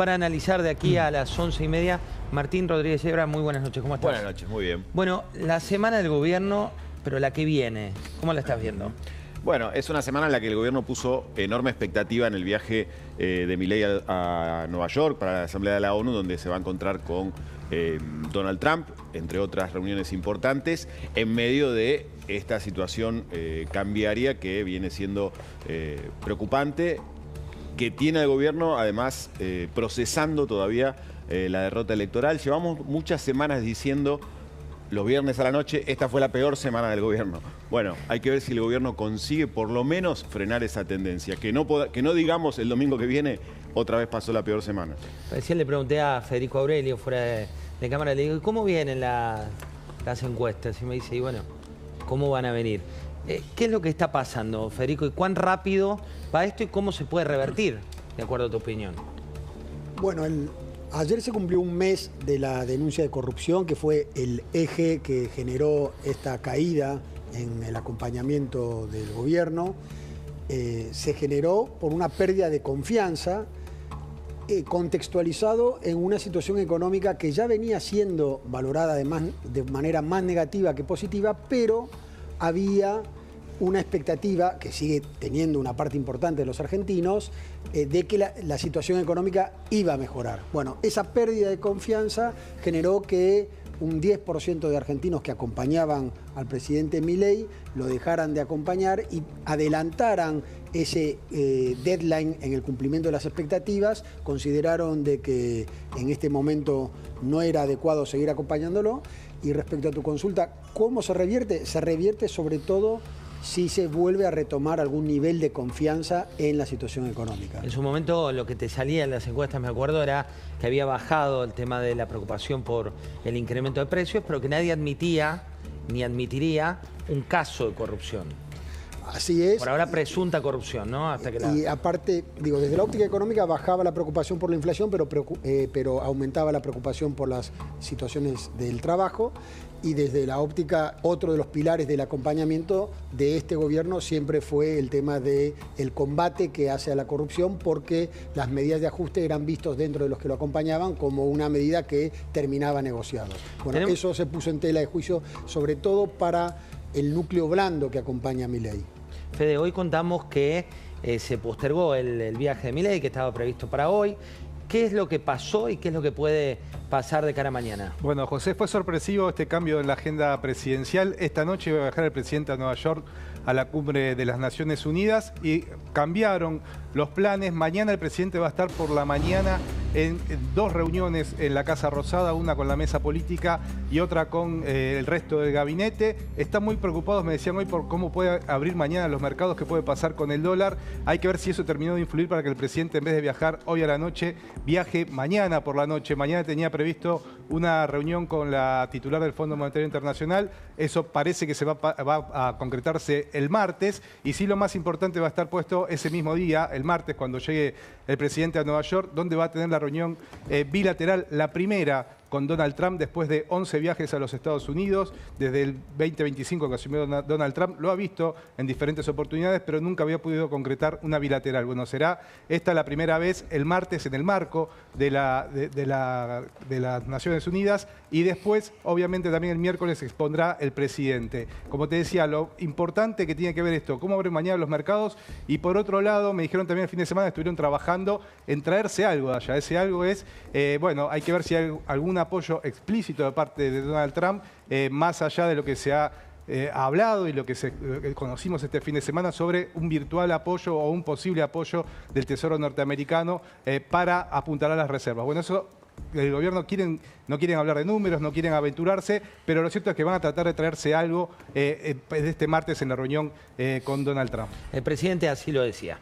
para analizar de aquí a las 11:30. Martín Rodríguez Yebra, muy buenas noches, ¿cómo estás? Buenas noches, muy bien. Bueno, la semana del gobierno, pero la que viene, ¿cómo la estás viendo? Bueno, es una semana en la que el gobierno puso enorme expectativa en el viaje de Milei a Nueva York para la Asamblea de la ONU, donde se va a encontrar con Donald Trump, entre otras reuniones importantes, en medio de esta situación cambiaria que viene siendo preocupante, que tiene el gobierno además procesando todavía la derrota electoral. Llevamos muchas semanas diciendo los viernes a la noche, esta fue la peor semana del gobierno. Bueno, hay que ver si el gobierno consigue por lo menos frenar esa tendencia. Que no digamos el domingo que viene, otra vez pasó la peor semana. Recién le pregunté a Federico Aurelio fuera de cámara, le digo, ¿y cómo vienen las encuestas? Y me dice, y bueno, ¿cómo van a venir? ¿Qué es lo que está pasando, Federico? ¿Y cuán rápido va esto y cómo se puede revertir, de acuerdo a tu opinión? Bueno, ayer se cumplió un mes de la denuncia de corrupción, que fue el eje que generó esta caída en el acompañamiento del gobierno. Se generó por una pérdida de confianza, contextualizado en una situación económica que ya venía siendo valorada de manera más negativa que positiva, pero había una expectativa, que sigue teniendo una parte importante de los argentinos, de que la situación económica iba a mejorar. Bueno, esa pérdida de confianza generó que un 10% de argentinos que acompañaban al presidente Milei lo dejaran de acompañar y adelantaran ese deadline en el cumplimiento de las expectativas. Consideraron de que en este momento no era adecuado seguir acompañándolo. Y respecto a tu consulta, ¿cómo se revierte? Se revierte sobre todo si se vuelve a retomar algún nivel de confianza en la situación económica. En su momento lo que te salía en las encuestas, me acuerdo, era que había bajado el tema de la preocupación por el incremento de precios, pero que nadie admitía ni admitiría un caso de corrupción. Así es. Por ahora presunta corrupción, ¿no? Hasta que y aparte, digo, desde la óptica económica bajaba la preocupación por la inflación, pero aumentaba la preocupación por las situaciones del trabajo. Y desde la óptica, otro de los pilares del acompañamiento de este gobierno siempre fue el tema del combate que hace a la corrupción, porque las medidas de ajuste eran vistos dentro de los que lo acompañaban como una medida que terminaba negociado. Bueno, eso se puso en tela de juicio, sobre todo para el núcleo blando que acompaña a Milei. Fede, hoy contamos que se postergó el viaje de Milei, que estaba previsto para hoy. ¿Qué es lo que pasó y qué es lo que puede pasar de cara a mañana? Bueno, José, fue sorpresivo este cambio en la agenda presidencial. Esta noche va a viajar el presidente a Nueva York a la cumbre de las Naciones Unidas y cambiaron los planes. Mañana el presidente va a estar por la mañana en dos reuniones en la Casa Rosada, una con la mesa política y otra con el resto del gabinete. Están muy preocupados, me decían hoy, por cómo puede abrir mañana los mercados, qué puede pasar con el dólar. Hay que ver si eso terminó de influir para que el presidente, en vez de viajar hoy a la noche, viaje mañana por la noche. Mañana tenía previsto una reunión con la titular del Fondo Monetario Internacional. Eso parece que se va a concretarse el martes. Y sí, lo más importante va a estar puesto ese mismo día, el martes, cuando llegue el presidente a Nueva York, donde va a tener la reunión bilateral, la primera con Donald Trump después de 11 viajes a los Estados Unidos. Desde el 2025 que asumió Donald Trump, lo ha visto en diferentes oportunidades, pero nunca había podido concretar una bilateral. Bueno, será esta la primera vez el martes en el marco de las Naciones Unidas, y después, obviamente, también el miércoles expondrá el presidente. Como te decía, lo importante que tiene que ver esto, cómo abren mañana los mercados, y por otro lado, me dijeron también el fin de semana, estuvieron trabajando en traerse algo de allá. Ese algo es, bueno, hay que ver si hay algún apoyo explícito de parte de Donald Trump, más allá de lo que se ha hablado y lo que conocimos este fin de semana sobre un virtual apoyo o un posible apoyo del Tesoro norteamericano para apuntalar las reservas. Bueno, eso el gobierno no quieren hablar de números, no quieren aventurarse, pero lo cierto es que van a tratar de traerse algo de este martes en la reunión con Donald Trump. El presidente así lo decía.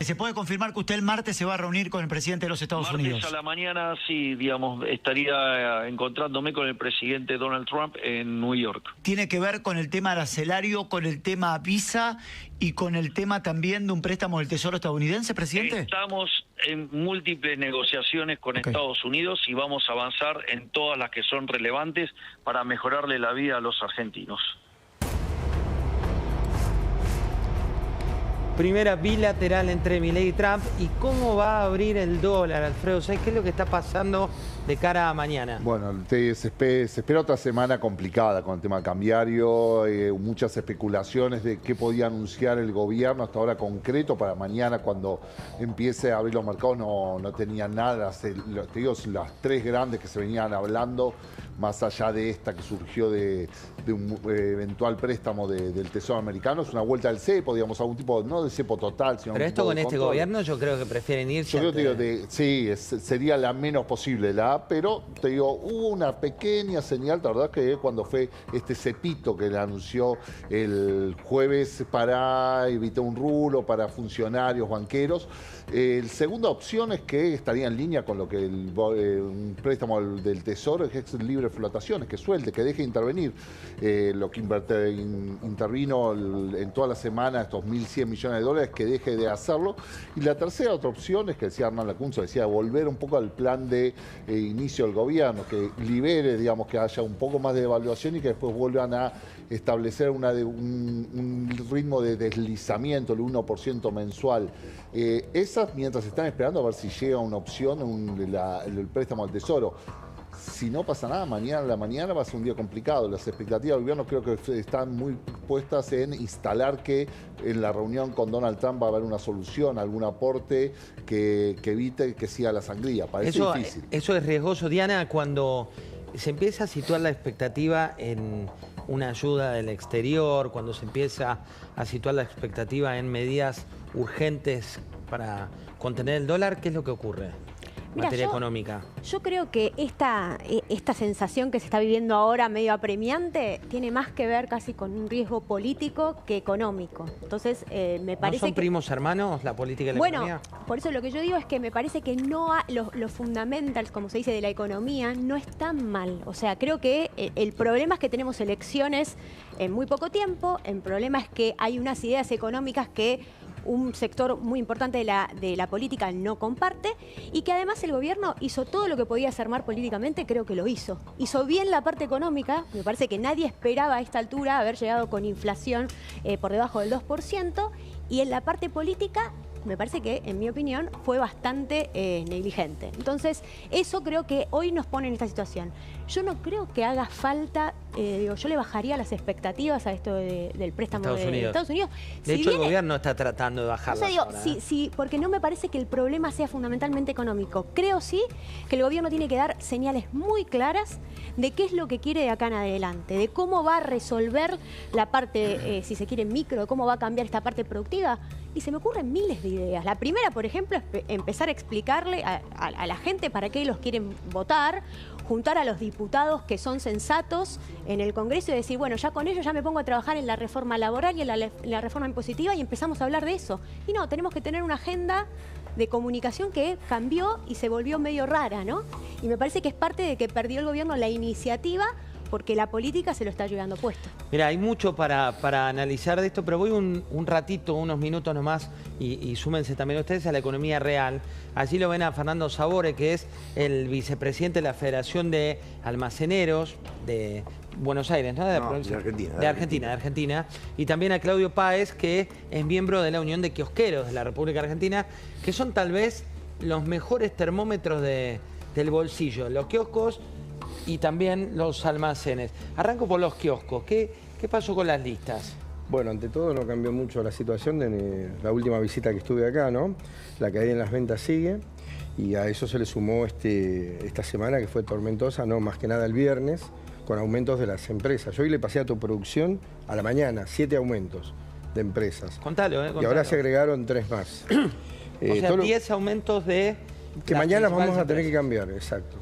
¿Se puede confirmar que usted el martes se va a reunir con el presidente de los Estados Unidos? Martes a la mañana, sí, digamos, estaría encontrándome con el presidente Donald Trump en New York. ¿Tiene que ver con el tema arancelario, con el tema visa y con el tema también de un préstamo del Tesoro estadounidense, presidente? Estamos en múltiples negociaciones con Estados Unidos y vamos a avanzar en todas las que son relevantes para mejorarle la vida a los argentinos. primera bilateral entre Milei y Trump. ¿Y cómo va a abrir el dólar, Alfredo? ¿Sabes qué es lo que está pasando de cara a mañana? Bueno, se espera otra semana complicada con el tema cambiario, muchas especulaciones de qué podía anunciar el gobierno hasta ahora concreto para mañana cuando empiece a abrir los mercados. No tenían nada, te digo, las tres grandes que se venían hablando, más allá de esta que surgió de un eventual préstamo del Tesoro americano, es una vuelta del cepo, digamos, algún tipo, no de cepo total, sino pero esto con este gobierno yo creo que prefieren irse. Yo creo que sí, sería la menos posible, pero te digo, hubo una pequeña señal, la verdad que cuando fue este cepito que le anunció el jueves para evitar un rulo, para funcionarios, banqueros. Segunda opción es que estaría en línea con lo que un préstamo del Tesoro es libre flotaciones, que suelte, que deje de intervenir. Lo que intervino en toda la semana, estos 1.100 millones de dólares, que deje de hacerlo. Y la tercera otra opción es que decía Hernán Lacunzo, decía volver un poco al plan de inicio del gobierno, que libere, digamos, que haya un poco más de devaluación y que después vuelvan a establecer un ritmo de deslizamiento, el 1% mensual. Esas mientras están esperando a ver si llega una opción, el préstamo al Tesoro. Si no pasa nada, la mañana va a ser un día complicado. Las expectativas del gobierno creo que están muy puestas en instalar que en la reunión con Donald Trump va a haber una solución, algún aporte que evite que siga la sangría. Parece difícil. Eso es riesgoso, Diana, cuando se empieza a situar la expectativa en una ayuda del exterior, cuando se empieza a situar la expectativa en medidas urgentes para contener el dólar, ¿qué es lo que ocurre? En materia económica. Yo creo que esta sensación que se está viviendo ahora medio apremiante tiene más que ver casi con un riesgo político que económico. Entonces, me parece ¿No son primos hermanos la política y la economía? Bueno, por eso lo que yo digo es que me parece que los fundamentals, como se dice, de la economía no están mal. O sea, creo que el problema es que tenemos elecciones en muy poco tiempo, el problema es que hay unas ideas económicas que un sector muy importante de la política no comparte y que además el gobierno hizo todo lo que podía hacer mal políticamente, creo que lo hizo. Hizo bien la parte económica, me parece que nadie esperaba a esta altura haber llegado con inflación por debajo del 2%, y en la parte política me parece que, en mi opinión, fue bastante negligente. Entonces, eso creo que hoy nos pone en esta situación. Yo no creo que haga falta, yo le bajaría las expectativas a esto del préstamo de Estados Unidos. De hecho, el gobierno está tratando de bajarlas. Sí, porque no me parece que el problema sea fundamentalmente económico. Creo sí que el gobierno tiene que dar señales muy claras de qué es lo que quiere de acá en adelante, de cómo va a resolver la parte, si se quiere, micro, de cómo va a cambiar esta parte productiva. Y se me ocurren miles de ideas. La primera, por ejemplo, es empezar a explicarle a la gente para qué los quieren votar, juntar a los diputados que son sensatos en el Congreso y decir, bueno, ya con ellos ya me pongo a trabajar en la reforma laboral y en la reforma impositiva y empezamos a hablar de eso. Y no, tenemos que tener una agenda de comunicación que cambió y se volvió medio rara, ¿no? Y me parece que es parte de que perdió el gobierno la iniciativa porque la política se lo está llevando puesto. Mira, hay mucho para analizar de esto, pero voy un ratito, unos minutos nomás, y súmense también ustedes a la economía real. Allí lo ven a Fernando Sabore, que es el vicepresidente de la Federación de Almaceneros de Buenos Aires, ¿no? De Argentina. Y también a Claudio Páez, que es miembro de la Unión de Kiosqueros de la República Argentina, que son tal vez los mejores termómetros del bolsillo, los kioscos y también los almacenes. Arranco por los kioscos. ¿Qué pasó con las listas? Bueno, ante todo no cambió mucho la situación de la última visita que estuve acá, ¿no? La caída en las ventas sigue y a eso se le sumó esta semana que fue tormentosa, no más que nada el viernes, con aumentos de las empresas. Yo hoy le pasé a tu producción a la mañana 7 aumentos de empresas. Contalo. Y ahora se agregaron 3 más. O sea, 10 aumentos de... Que mañana vamos a tener que cambiar, exacto.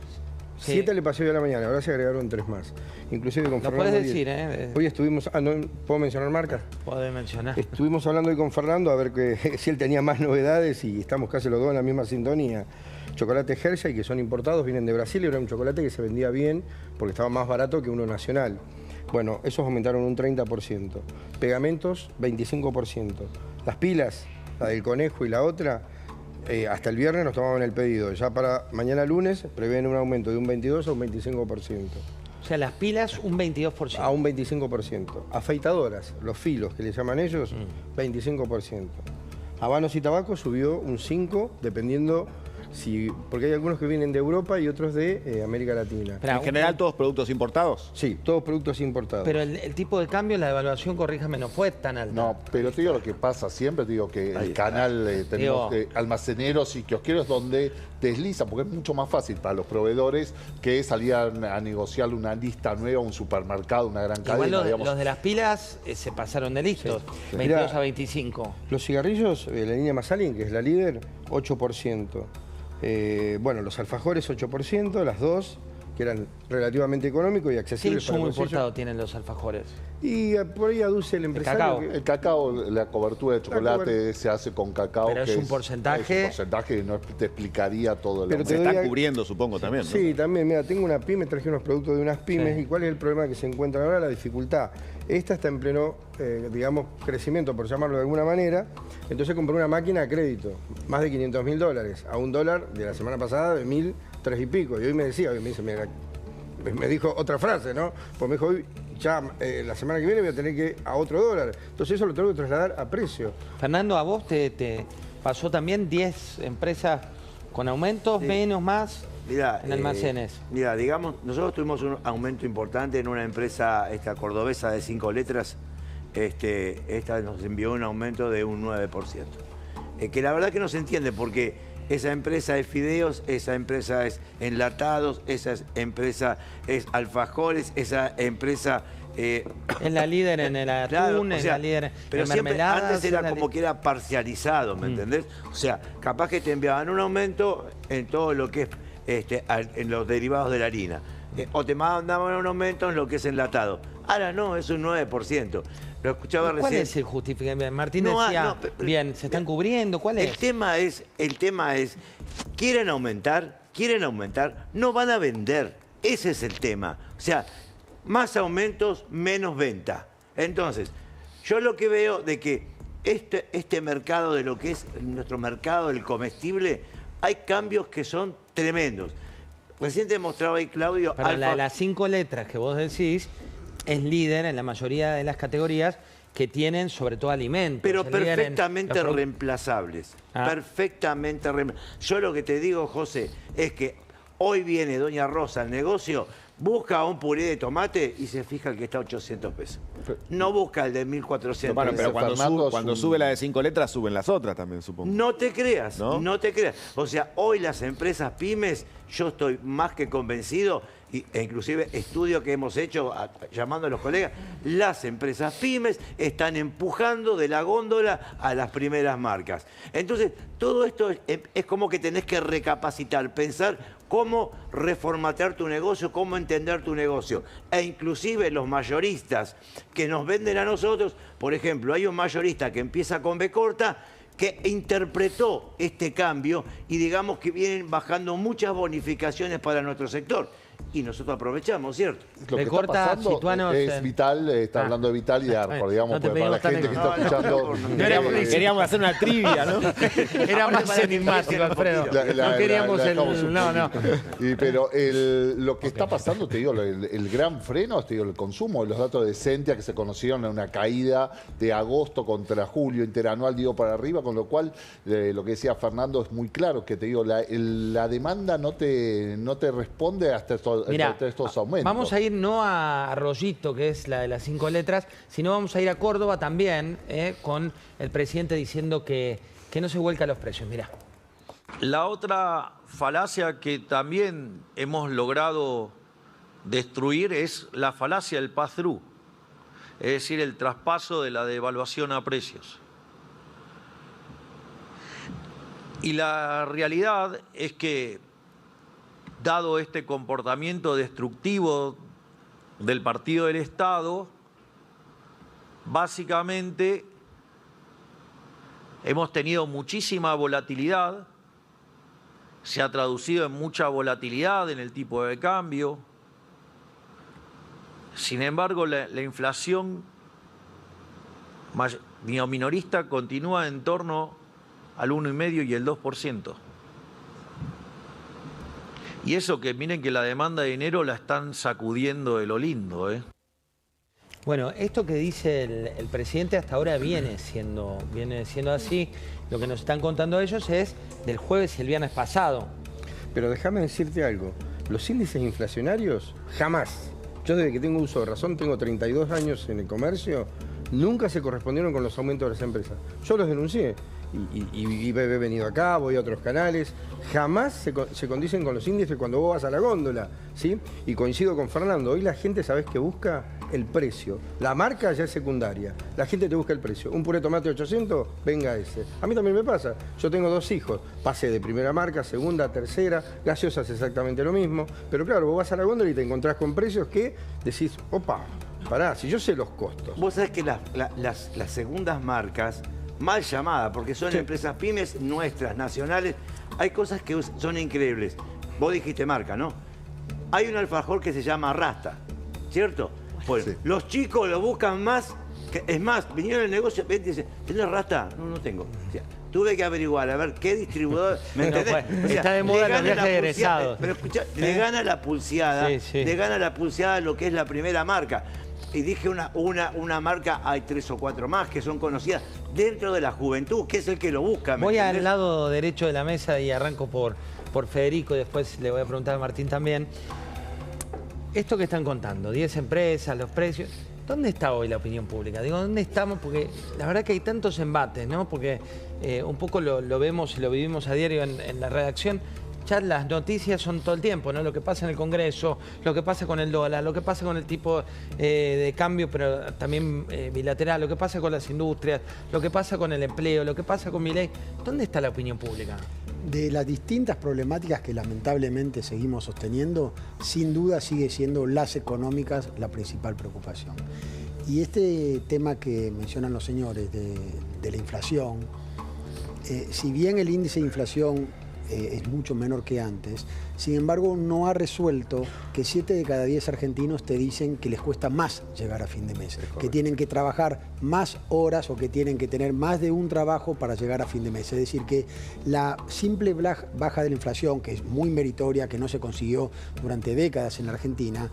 Sí. 7 le pasé hoy a la mañana, ahora se agregaron 3 más. Inclusive con Fernando. Lo puedes decir, ¿eh? Hoy estuvimos... ¿no puedo mencionar marcas? Puede mencionar. Estuvimos hablando hoy con Fernando a ver si él tenía más novedades y estamos casi los dos en la misma sintonía. Chocolate Hershey, que son importados, vienen de Brasil y era un chocolate que se vendía bien porque estaba más barato que uno nacional. Bueno, esos aumentaron un 30%. Pegamentos, 25%. Las pilas, la del conejo y la otra... hasta el viernes nos tomaban el pedido. Ya para mañana lunes prevén un aumento de un 22 a un 25%. O sea, las pilas un 22%. A un 25%. Afeitadoras, los filos que le llaman ellos, 25%. Habanos y tabaco subió un 5, dependiendo porque hay algunos que vienen de Europa y otros de América Latina. ¿En general todos productos importados? Sí, todos productos importados. Pero el tipo de cambio, la devaluación, corríjame, no fue tan alta. No, pero te digo lo que pasa siempre, te digo que el canal tenemos almaceneros y kiosqueros donde deslizan, porque es mucho más fácil para los proveedores que salir a negociar una lista nueva, un supermercado, una gran cadena. Igual los de las pilas se pasaron de listos, 22 a 25. Los cigarrillos, la línea Masalin, que es la líder, 8%. Bueno, los alfajores 8%, las dos, que eran relativamente económicos y accesibles. ¿Qué insumo importado tienen los alfajores? Y por ahí aduce el empresario. El cacao, la cobertura de chocolate se hace con cacao. Pero es un porcentaje. Es un porcentaje que no te explicaría todo el... Pero se están cubriendo, supongo, también, ¿no? Sí, también. Mira, tengo una pyme, traje unos productos de unas pymes. ¿Y cuál es el problema que se encuentra ahora? La dificultad. Esta está en pleno, digamos, crecimiento, por llamarlo de alguna manera. Entonces compré una máquina a crédito, más de $500.000, a $1 de la semana pasada de 1.003 y pico. Y hoy me decía, me dijo otra frase, ¿no? Pues me dijo, hoy ya la semana que viene voy a tener que a otro dólar. Entonces eso lo tengo que trasladar a precio. Fernando, ¿a vos te pasó también 10 empresas con aumentos, menos, más? Mirá, en almacenes? Mira, digamos, nosotros tuvimos un aumento importante en una empresa cordobesa de 5 letras. Esta nos envió un aumento de un 9%. Que la verdad que no se entiende porque esa empresa es fideos, esa empresa es enlatados, esa empresa es alfajores, esa empresa... es la líder en el atún, claro, o sea, es la líder pero en siempre, mermeladas. Antes era como que era parcializado, ¿me entendés? O sea, capaz que te enviaban un aumento en todo lo que es en los derivados de la harina. O te mandaban un aumento en lo que es enlatado. Ahora no, es un 9%. Lo escuchaba recién. ¿Cuál es el justificante? Martín decía, bien, ¿se están cubriendo? ¿Cuál es? El tema es, quieren aumentar, no van a vender. Ese es el tema. O sea, más aumentos, menos venta. Entonces, yo lo que veo de que este mercado, de lo que es nuestro mercado del comestible, hay cambios que son tremendos. Recién te mostraba ahí, Claudio... Pero las 5 letras que vos decís es líder en la mayoría de las categorías que tienen sobre todo alimentos. Pero perfectamente reemplazables. Perfectamente reemplazables. Yo lo que te digo, José, es que hoy viene Doña Rosa al negocio, busca un puré de tomate y se fija el que está a 800 pesos. No busca el de 1.400. Bueno, pero cuando sube la de 5 letras, suben las otras también, supongo. No te creas, no te creas. O sea, hoy las empresas pymes, yo estoy más que convencido, e inclusive estudio que hemos hecho llamando a los colegas, las empresas pymes están empujando de la góndola a las primeras marcas. Entonces, todo esto es como que tenés que recapacitar, pensar cómo reformatear tu negocio, cómo entender tu negocio. E inclusive los mayoristas que nos venden a nosotros, por ejemplo, hay un mayorista que empieza con B corta, que interpretó este cambio y digamos que vienen bajando muchas bonificaciones para nuestro sector. Y nosotros aprovechamos, ¿cierto? Lo que está pasando es Vital, está hablando de Vital y de Arcor, digamos, porque para la gente que está escuchando... Queríamos hacer una trivia, ¿no? Era más enigmático, Alfredo. No queríamos el... No. Pero lo que está pasando, te digo, el gran freno, te digo, el consumo, los datos de Sentia que se conocieron en una caída de agosto contra julio, interanual, digo, para arriba, con lo cual, lo que decía Fernando es muy claro, que te digo, la demanda no te responde hasta estos aumentos. Vamos a ir no a Rollito, que es la de las 5 letras, sino vamos a ir a Córdoba también, con el presidente diciendo que no se vuelcan los precios. Mirá. La otra falacia que también hemos logrado destruir es la falacia del pass-through, es decir, el traspaso de la devaluación a precios. Y la realidad es que, dado este comportamiento destructivo del Partido del Estado, básicamente hemos tenido muchísima volatilidad, se ha traducido en mucha volatilidad en el tipo de cambio. Sin embargo, la inflación minorista continúa en torno al 1,5% y el 2%. Y eso que miren que la demanda de dinero la están sacudiendo de lo lindo, Bueno, esto que dice el presidente hasta ahora viene siendo así. Lo que nos están contando ellos es del jueves y el viernes pasado. Pero déjame decirte algo. Los índices inflacionarios, jamás. Yo desde que tengo uso de razón, tengo 32 años en el comercio, nunca se correspondieron con los aumentos de las empresas. Yo los denuncié. Y he venido acá, voy a otros canales, jamás se condicen con los índices cuando vos vas a la góndola, ¿sí? Y coincido con Fernando, hoy la gente, ¿sabés qué busca? El precio. La marca ya es secundaria, la gente te busca el precio. Un puré de tomate 800, venga ese. A mí también me pasa, yo tengo 2 hijos, pasé de primera marca, segunda, tercera, gaseosas exactamente lo mismo, pero claro, vos vas a la góndola y te encontrás con precios que decís, opa, pará, si yo sé los costos. Vos sabés que las segundas marcas, mal llamadas, porque son empresas pymes nuestras, nacionales, hay cosas que son increíbles. Vos dijiste marca, ¿no? Hay un alfajor que se llama Rasta, ¿cierto? Bueno, los chicos lo buscan más, es más, vinieron al negocio y dicen, ¿tenés Rasta? No, no tengo. O sea, tuve que averiguar, a ver qué distribuidor, ¿me entendés? O sea, está de moda los viajes de egresados. Pero escuchá, le gana la pulseada, le gana la pulseada lo que es la primera marca. Y dije una marca, hay 3 o 4 más que son conocidas dentro de la juventud, que es el que lo busca. Voy al lado derecho de la mesa y arranco por Federico y después le voy a preguntar a Martín también. Esto que están contando, 10 empresas, los precios, ¿dónde está hoy la opinión pública? Digo, ¿dónde estamos? Porque la verdad que hay tantos embates, ¿no? Porque un poco lo vemos y lo vivimos a diario en la redacción. Ya las noticias son todo el tiempo, ¿no? Lo que pasa en el Congreso, lo que pasa con el dólar, lo que pasa con el tipo de cambio, pero también bilateral, lo que pasa con las industrias, lo que pasa con el empleo, lo que pasa con Milei. ¿Dónde está la opinión pública? De las distintas problemáticas que lamentablemente seguimos sosteniendo, sin duda sigue siendo las económicas la principal preocupación. Y este tema que mencionan los señores de la inflación, si bien el índice de inflación es mucho menor que antes, sin embargo no ha resuelto que 7 de cada 10 argentinos te dicen que les cuesta más llegar a fin de mes, que tienen que trabajar más horas o que tienen que tener más de un trabajo para llegar a fin de mes. Es decir, que la simple baja de la inflación, que es muy meritoria, que no se consiguió durante décadas en la Argentina,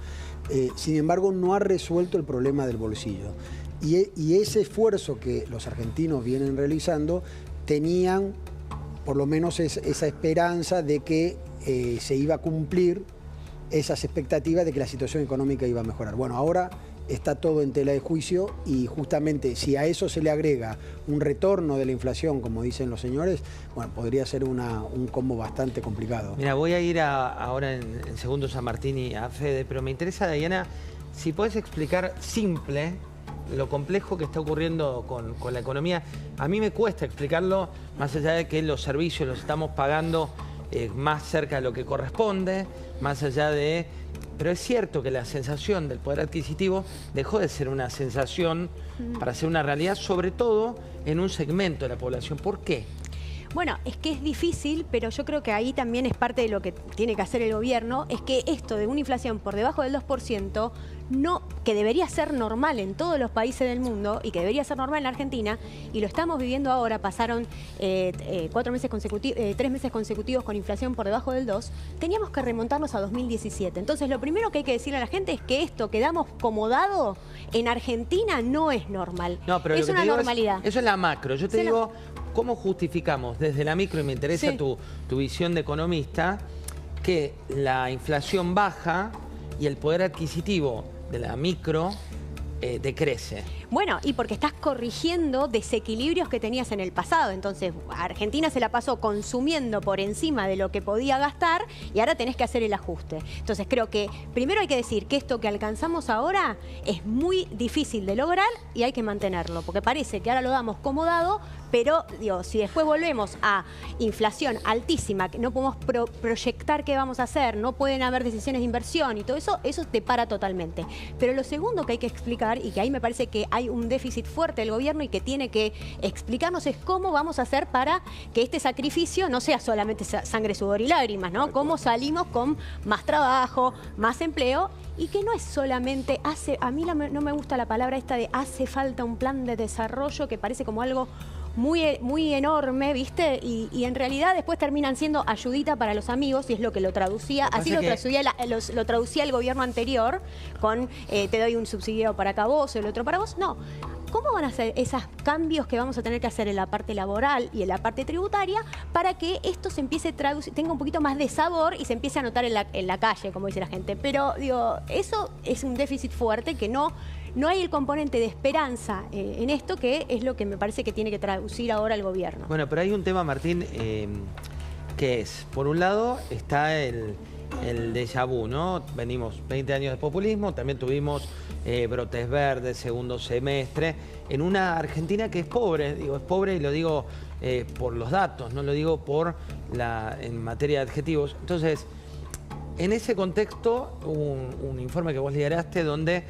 sin embargo no ha resuelto el problema del bolsillo. Y ese esfuerzo que los argentinos vienen realizando tenían por lo menos esa esperanza de que se iba a cumplir esas expectativas de que la situación económica iba a mejorar. Bueno, ahora está todo en tela de juicio y justamente si a eso se le agrega un retorno de la inflación, como dicen los señores, bueno, podría ser un combo bastante complicado. Mira, voy a ir ahora en segundos a Martín y a Fede, pero me interesa, Diana, si podés explicar simple lo complejo que está ocurriendo con la economía. A mí me cuesta explicarlo, más allá de que los servicios los estamos pagando más cerca de lo que corresponde, más allá de... Pero es cierto que la sensación del poder adquisitivo dejó de ser una sensación para ser una realidad, sobre todo en un segmento de la población. ¿Por qué? Bueno, es que es difícil, pero yo creo que ahí también es parte de lo que tiene que hacer el gobierno, es que esto de una inflación por debajo del 2%, que debería ser normal en todos los países del mundo y que debería ser normal en la Argentina, y lo estamos viviendo ahora, pasaron 3 meses consecutivos con inflación por debajo del 2%, teníamos que remontarnos a 2017. Entonces, lo primero que hay que decirle a la gente es que esto que damos como dado en Argentina no es normal. No, pero es una normalidad. Eso es la macro. Yo te digo, ¿cómo justificamos desde la micro, y me interesa tu visión de economista, que la inflación baja y el poder adquisitivo de la micro decrece? Bueno, y porque estás corrigiendo desequilibrios que tenías en el pasado. Entonces, Argentina se la pasó consumiendo por encima de lo que podía gastar y ahora tenés que hacer el ajuste. Entonces, creo que primero hay que decir que esto que alcanzamos ahora es muy difícil de lograr y hay que mantenerlo, porque parece que ahora lo damos como dado, pero digo, si después volvemos a inflación altísima, que no podemos proyectar qué vamos a hacer, no pueden haber decisiones de inversión y todo eso, eso te para totalmente. Pero lo segundo que hay que explicar, y que ahí me parece que hay un déficit fuerte del gobierno y que tiene que explicarnos, es cómo vamos a hacer para que este sacrificio no sea solamente sangre, sudor y lágrimas, ¿no? Cómo salimos con más trabajo, más empleo, y que no es solamente a mí no me gusta la palabra esta de hace falta un plan de desarrollo, que parece como algo muy enorme, ¿viste? Y en realidad después terminan siendo ayudita para los amigos, y es lo que lo traducía, así lo traducía el gobierno anterior, con te doy un subsidio para acá vos, el otro para vos. No. ¿Cómo van a ser esos cambios que vamos a tener que hacer en la parte laboral y en la parte tributaria para que esto se empiece a traducir, tenga un poquito más de sabor y se empiece a notar en la calle, como dice la gente? Pero digo, eso es un déficit fuerte, que no hay el componente de esperanza en esto, que es lo que me parece que tiene que traducir ahora el gobierno. Bueno, pero hay un tema, Martín, que es, por un lado, está el déjà vu, ¿no? Venimos 20 años de populismo, también tuvimos brotes verdes, segundo semestre, en una Argentina que es pobre, es pobre y lo digo por los datos, no lo digo en materia de adjetivos. Entonces, en ese contexto, un informe que vos lideraste donde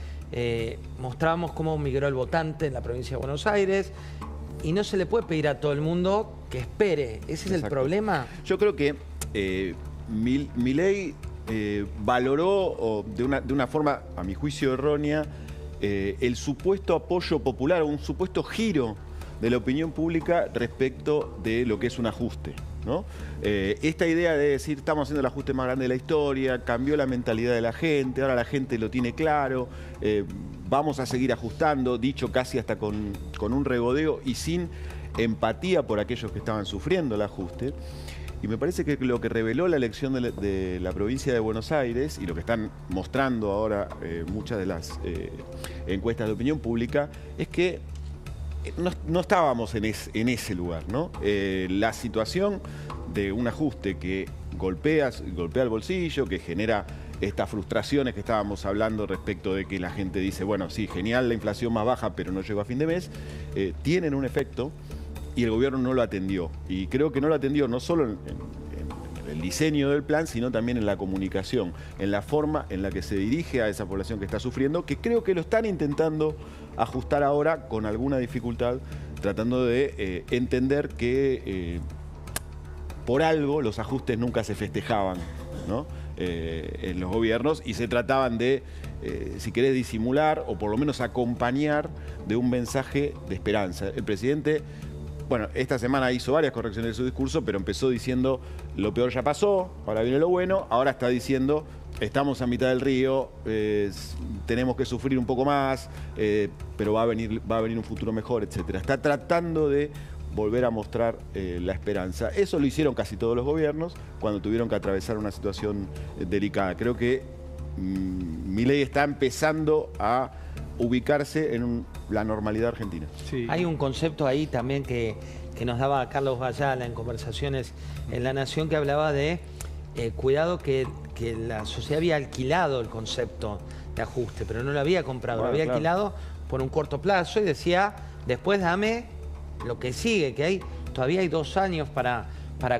mostrábamos cómo migró el votante en la provincia de Buenos Aires, y no se le puede pedir a todo el mundo que espere. ¿Ese es el problema? Yo creo que Milei valoró de una forma, a mi juicio, errónea, el supuesto apoyo popular, un supuesto giro de la opinión pública respecto de lo que es un ajuste, ¿no? Esta idea de decir, estamos haciendo el ajuste más grande de la historia, cambió la mentalidad de la gente, ahora la gente lo tiene claro, vamos a seguir ajustando, dicho casi hasta con un regodeo y sin empatía por aquellos que estaban sufriendo el ajuste. Y me parece que lo que reveló la elección de la provincia de Buenos Aires, y lo que están mostrando ahora muchas de las encuestas de opinión pública, es que no estábamos en ese lugar, ¿no? La situación de un ajuste que golpea el bolsillo, que genera estas frustraciones que estábamos hablando respecto de que la gente dice, bueno, sí, genial la inflación más baja, pero no llegó a fin de mes, tienen un efecto. Y el gobierno no lo atendió. Y creo que no lo atendió no solo en el diseño del plan, sino también en la comunicación, en la forma en la que se dirige a esa población que está sufriendo, que creo que lo están intentando ajustar ahora con alguna dificultad, tratando de entender que por algo los ajustes nunca se festejaban, ¿no? En los gobiernos, y se trataban de, si querés, disimular o por lo menos acompañar de un mensaje de esperanza. El presidente... Bueno, esta semana hizo varias correcciones de su discurso, pero empezó diciendo lo peor ya pasó, ahora viene lo bueno, ahora está diciendo estamos a mitad del río, tenemos que sufrir un poco más, pero va a venir un futuro mejor, etc. Está tratando de volver a mostrar la esperanza. Eso lo hicieron casi todos los gobiernos cuando tuvieron que atravesar una situación delicada. Creo que Milei está empezando a ubicarse en la normalidad argentina. Sí. Hay un concepto ahí también que nos daba Carlos Bayala en conversaciones en La Nación, que hablaba de cuidado que la sociedad había alquilado el concepto de ajuste, pero no lo había comprado, lo había alquilado por un corto plazo y decía, después dame lo que sigue, que todavía hay 2 años para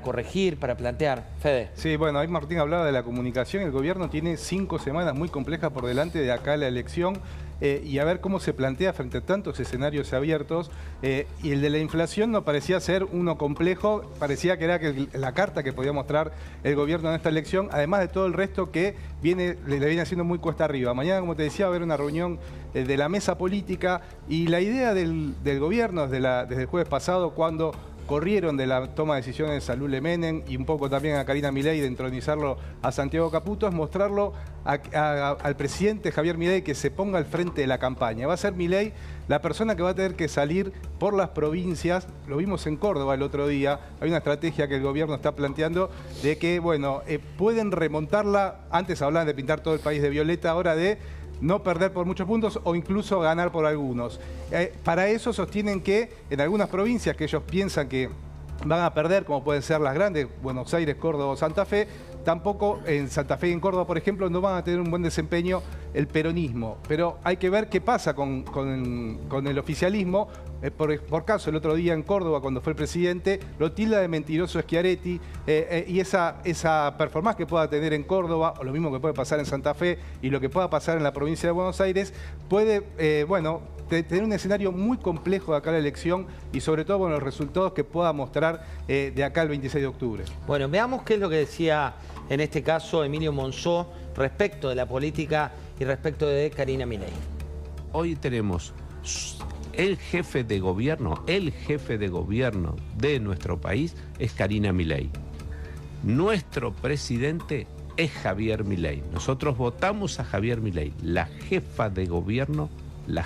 corregir, para plantear. Fede. Sí, bueno, ahí Martín hablaba de la comunicación. El gobierno tiene 5 semanas muy complejas por delante de acá la elección, y a ver cómo se plantea frente a tantos escenarios abiertos. Y el de la inflación no parecía ser uno complejo, parecía que era la carta que podía mostrar el gobierno en esta elección, además de todo el resto que le viene haciendo muy cuesta arriba. Mañana, como te decía, va a haber una reunión de la mesa política, y la idea del gobierno desde el jueves pasado, cuando corrieron de la toma de decisiones a Lule Menem y un poco también a Karina Milei de entronizarlo a Santiago Caputo, es mostrarlo al presidente Javier Milei que se ponga al frente de la campaña. Va a ser Milei la persona que va a tener que salir por las provincias. Lo vimos en Córdoba el otro día. Hay una estrategia que el gobierno está planteando de que, bueno, pueden remontarla. Antes hablaban de pintar todo el país de violeta, ahora de no perder por muchos puntos o incluso ganar por algunos. Para eso sostienen que en algunas provincias que ellos piensan que van a perder, como pueden ser las grandes, Buenos Aires, Córdoba o Santa Fe, tampoco en Santa Fe y en Córdoba, por ejemplo, no van a tener un buen desempeño el peronismo. Pero hay que ver qué pasa con el oficialismo. Por caso, el otro día en Córdoba, cuando fue el presidente, lo tilda de mentiroso Schiaretti, y esa performance que pueda tener en Córdoba, o lo mismo que puede pasar en Santa Fe, y lo que pueda pasar en la provincia de Buenos Aires, puede, tener un escenario muy complejo de acá la elección, y sobre todo con los resultados que pueda mostrar de acá el 26 de octubre. Bueno, veamos qué es lo que decía en este caso Emilio Monzó respecto de la política y respecto de Karina Milei. Hoy tenemos el jefe de gobierno de nuestro país es Karina Milei. Nuestro presidente es Javier Milei. Nosotros votamos a Javier Milei. La jefa de gobierno, la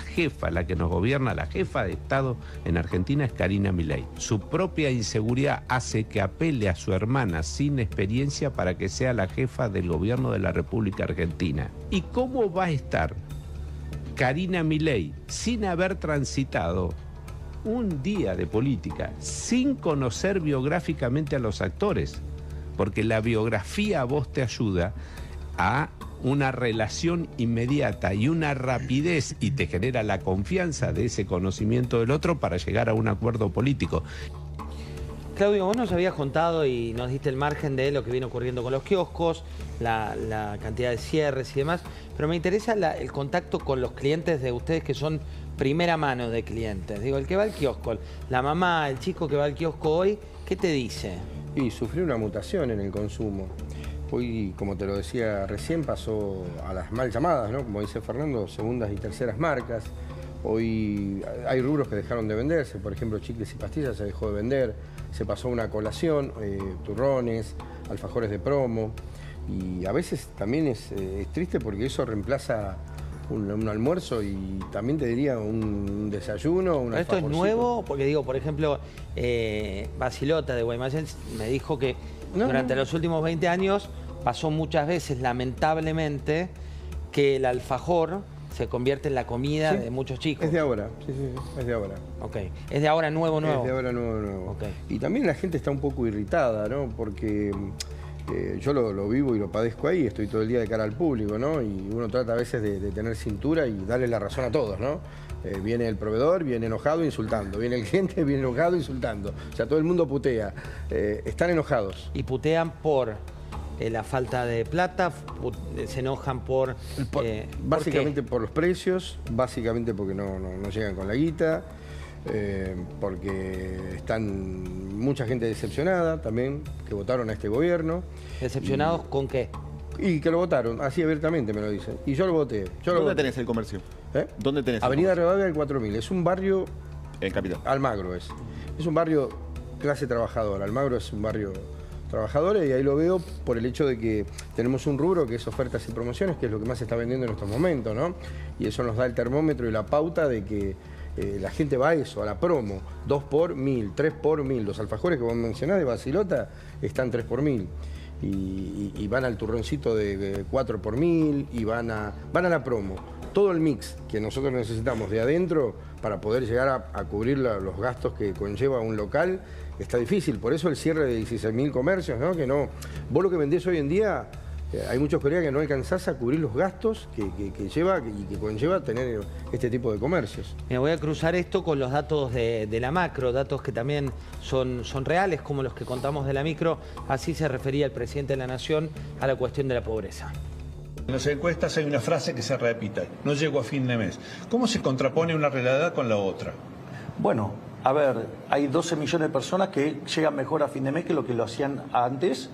que nos gobierna, la jefa de Estado en Argentina es Karina Milei. Su propia inseguridad hace que apele a su hermana sin experiencia para que sea la jefa del gobierno de la República Argentina. ¿Y cómo va a estar Karina Milei sin haber transitado un día de política, sin conocer biográficamente a los actores? Porque la biografía a vos te ayuda a una relación inmediata y una rapidez y te genera la confianza de ese conocimiento del otro para llegar a un acuerdo político. Claudio, vos nos habías contado y nos diste el margen de lo que viene ocurriendo con los kioscos, la cantidad de cierres y demás, pero me interesa el contacto con los clientes de ustedes que son primera mano de clientes. Digo, el que va al kiosco, la mamá, el chico que va al kiosco hoy, ¿qué te dice? Y sufrió una mutación en el consumo. Hoy, como te lo decía recién, pasó a las mal llamadas, ¿no? Como dice Fernando, segundas y terceras marcas. Hoy hay rubros que dejaron de venderse, por ejemplo, chicles y pastillas se dejó de vender, se pasó a una colación, turrones, alfajores de promo. Y a veces también es triste porque eso reemplaza un almuerzo y también te diría un desayuno. Un ¿Esto es nuevo? Porque digo, por ejemplo, Basilota de Guaymallén me dijo que durante los últimos 20 años pasó muchas veces, lamentablemente, que el alfajor se convierte en la comida de muchos chicos. Es de ahora, sí, es de ahora. Ok, es de ahora nuevo. Es de ahora nuevo. Okay. Y también la gente está un poco irritada, ¿no? Porque yo lo vivo y lo padezco ahí, estoy todo el día de cara al público, ¿no? Y uno trata a veces de tener cintura y darle la razón a todos, ¿no? Viene el proveedor, viene enojado insultando, viene el cliente, viene enojado insultando. O sea, todo el mundo putea. Están enojados. Y putean por la falta de plata, se enojan por... básicamente por los precios, básicamente porque no llegan con la guita, porque están mucha gente decepcionada también, que votaron a este gobierno. ¿Decepcionados con qué? Y que lo votaron, así abiertamente me lo dicen. Y yo lo voté. ¿Dónde tenés el comercio? ¿Dónde tenés Avenida Rivadavia del 4000. Es un barrio... En Capital. Almagro es. Es un barrio clase trabajadora. Almagro es un barrio trabajador y ahí lo veo por el hecho de que tenemos un rubro que es ofertas y promociones, que es lo que más se está vendiendo en estos momentos, ¿no? Y eso nos da el termómetro y la pauta de que la gente va a eso, a la promo. 2 por 1000, 3 por 1000. Los alfajores que vos mencionás de Basilota están 3 por 1000. Y van al turroncito de 4 por 1000 y van a la promo. Todo el mix que nosotros necesitamos de adentro para poder llegar a cubrir los gastos que conlleva un local está difícil. Por eso el cierre de 16.000 comercios, ¿no? Que no. Vos lo que vendés hoy en día, hay muchos colegas que no alcanzás a cubrir los gastos que lleva y que conlleva tener este tipo de comercios. Me voy a cruzar esto con los datos de la macro, datos que también son reales, como los que contamos de la micro. Así se refería el presidente de la Nación a la cuestión de la pobreza. En las encuestas hay una frase que se repite: no llego a fin de mes. ¿Cómo se contrapone una realidad con la otra? Bueno, a ver, hay 12 millones de personas que llegan mejor a fin de mes que lo que lo hacían antes,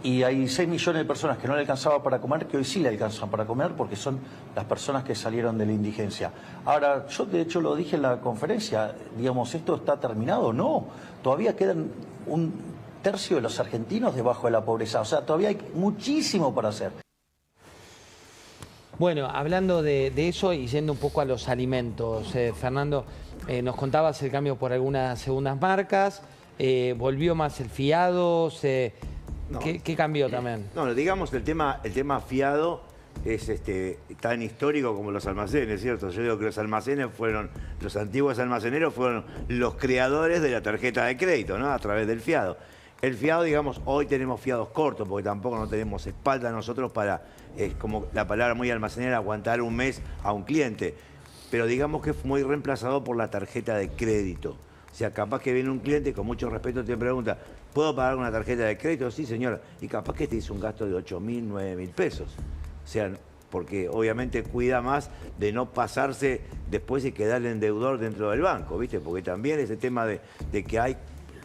y hay 6 millones de personas que no le alcanzaba para comer, que hoy sí le alcanzan para comer, porque son las personas que salieron de la indigencia. Ahora, yo de hecho lo dije en la conferencia, digamos, ¿esto está terminado? No, todavía quedan un tercio de los argentinos debajo de la pobreza, o sea, todavía hay muchísimo para hacer. Bueno, hablando de eso y yendo un poco a los alimentos, Fernando, nos contabas el cambio por algunas segundas marcas, volvió más el fiado, ¿qué cambió también? No, digamos, el tema fiado es tan histórico como los almacenes, ¿cierto? Yo digo que los antiguos almaceneros fueron los creadores de la tarjeta de crédito, ¿no? A través del fiado. El fiado, digamos, hoy tenemos fiados cortos porque tampoco no tenemos espalda nosotros para, como la palabra muy almacenera, aguantar un mes a un cliente. Pero digamos que fue muy reemplazado por la tarjeta de crédito. O sea, capaz que viene un cliente y con mucho respeto te pregunta, ¿puedo pagar una tarjeta de crédito? Sí, señora. Y capaz que te hizo un gasto de 8.000, 9.000 pesos. O sea, porque obviamente cuida más de no pasarse después y quedarle en deudor dentro del banco, ¿viste? Porque también ese tema de que hay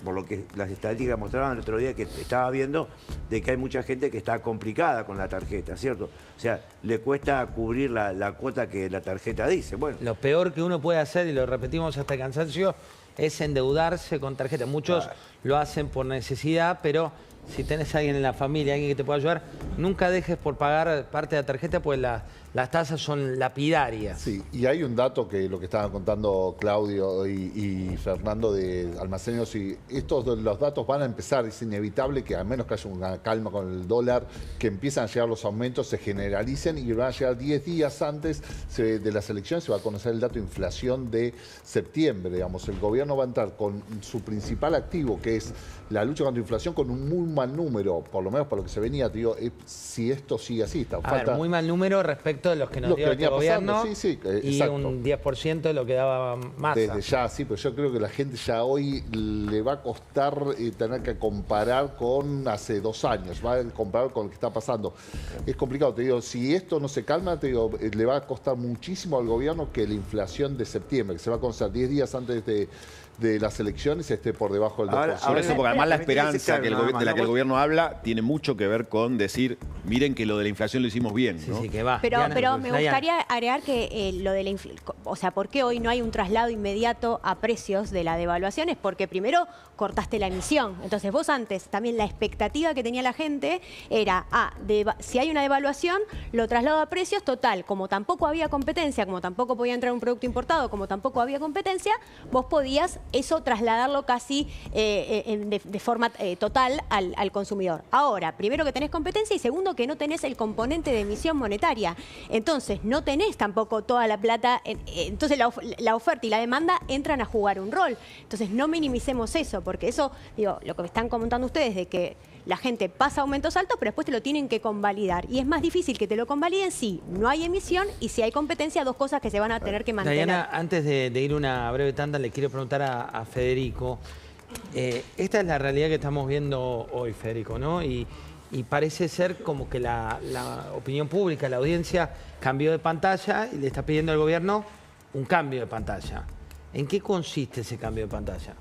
por lo que las estadísticas mostraban el otro día que estaba viendo, de que hay mucha gente que está complicada con la tarjeta, ¿cierto? O sea, le cuesta cubrir la cuota que la tarjeta dice. Bueno, lo peor que uno puede hacer, y lo repetimos hasta el cansancio, es endeudarse con tarjeta. Muchos lo hacen por necesidad, pero si tenés a alguien en la familia, alguien que te pueda ayudar, nunca dejes por pagar parte de la tarjeta, pues las tasas son lapidarias. Sí, y hay un dato que lo que estaban contando Claudio y Fernando de almacenes, y los datos van a empezar, es inevitable que a menos que haya una calma con el dólar, que empiezan a llegar los aumentos, se generalicen y van a llegar 10 días antes de las elecciones, se va a conocer el dato de inflación de septiembre. Digamos, el gobierno va a entrar con su principal activo, que es la lucha contra la inflación, con un muy mal número, por lo menos por lo que se venía, digo, si esto sigue así. Muy mal número respecto de los que nos dio este gobierno, y un 10% de lo que daba Massa. Desde ya, sí, pero yo creo que la gente ya hoy le va a costar tener que comparar con hace 2 años, va a comparar con lo que está pasando. Es complicado, te digo, si esto no se calma, te digo, le va a costar muchísimo al gobierno que la inflación de septiembre, que se va a conocer 10 días antes de las elecciones, esté por debajo del 2%. Por eso, porque además la esperanza de la que el gobierno habla tiene mucho que ver con decir, miren que lo de la inflación lo hicimos bien, ¿no? Sí, sí, que va. Pero me gustaría agregar que lo de la inflación, o sea, ¿por qué hoy no hay un traslado inmediato a precios de la devaluación? Es porque primero cortaste la emisión. Entonces vos antes, también la expectativa que tenía la gente era, si hay una devaluación, lo traslado a precios, total, como tampoco había competencia, como tampoco podía entrar un producto importado, como tampoco había competencia, vos podías eso trasladarlo casi de forma total al consumidor. Ahora, primero que tenés competencia y segundo que no tenés el componente de emisión monetaria. Entonces, no tenés tampoco toda la plata. Entonces, la oferta y la demanda entran a jugar un rol. Entonces, no minimicemos eso, porque eso, digo, lo que me están comentando ustedes de que la gente pasa aumentos altos, pero después te lo tienen que convalidar. Y es más difícil que te lo convaliden si no hay emisión y si hay competencia, 2 cosas que se van a tener que mantener. Diana, antes de ir una breve tanda, le quiero preguntar a Federico. Esta es la realidad que estamos viendo hoy, Federico, ¿no? Y parece ser como que la opinión pública, la audiencia, cambió de pantalla y le está pidiendo al gobierno un cambio de pantalla. ¿En qué consiste ese cambio de pantalla?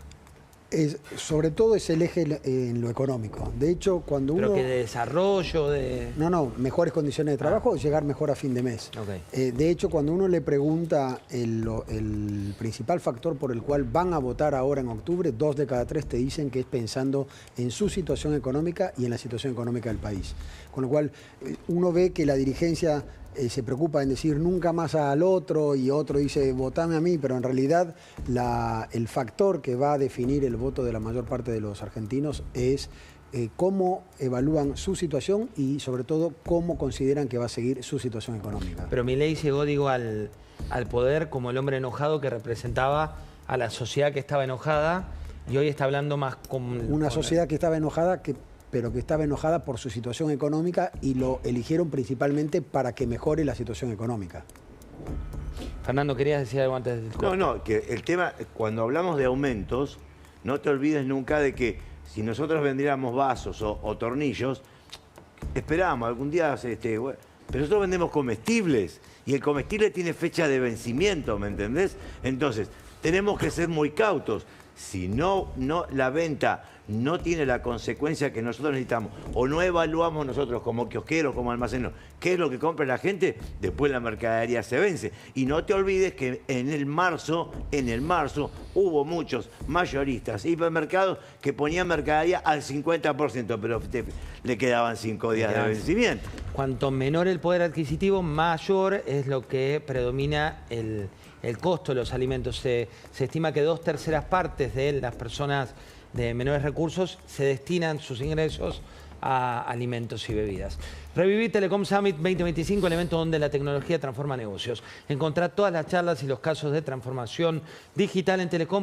Sobre todo es el eje en lo económico. De hecho, cuando uno... ¿Pero que de desarrollo, de...? No, mejores condiciones de trabajo, llegar mejor a fin de mes. Okay. De hecho, cuando uno le pregunta el principal factor por el cual van a votar ahora en octubre, 2 de cada 3 te dicen que es pensando en su situación económica y en la situación económica del país. Con lo cual, uno ve que la dirigencia se preocupa en decir nunca más al otro y otro dice votame a mí, pero en realidad el factor que va a definir el voto de la mayor parte de los argentinos es cómo evalúan su situación y sobre todo cómo consideran que va a seguir su situación económica. Pero Milei llegó, digo, al poder como el hombre enojado que representaba a la sociedad que estaba enojada y hoy está hablando más como... Una sociedad que estaba enojada pero que estaba enojada por su situación económica y lo eligieron principalmente para que mejore la situación económica. Fernando, ¿querías decir algo antes del corte? No, que el tema, cuando hablamos de aumentos, no te olvides nunca de que si nosotros vendiéramos vasos o tornillos, esperábamos algún día, pero nosotros vendemos comestibles y el comestible tiene fecha de vencimiento, ¿me entendés? Entonces, tenemos que ser muy cautos. Si no la venta no tiene la consecuencia que nosotros necesitamos o no evaluamos nosotros como kiosqueros, como almaceneros, qué es lo que compra la gente, después la mercadería se vence. Y no te olvides que en el marzo hubo muchos mayoristas, hipermercados que ponían mercadería al 50%, pero le quedaban 5 días de vencimiento. Cuanto menor el poder adquisitivo, mayor es lo que predomina el costo de los alimentos. Se estima que 2/3 partes de las personas de menores recursos se destinan sus ingresos a alimentos y bebidas. Reviví Telecom Summit 2025, el evento donde la tecnología transforma negocios. Encontrá todas las charlas y los casos de transformación digital en Telecom.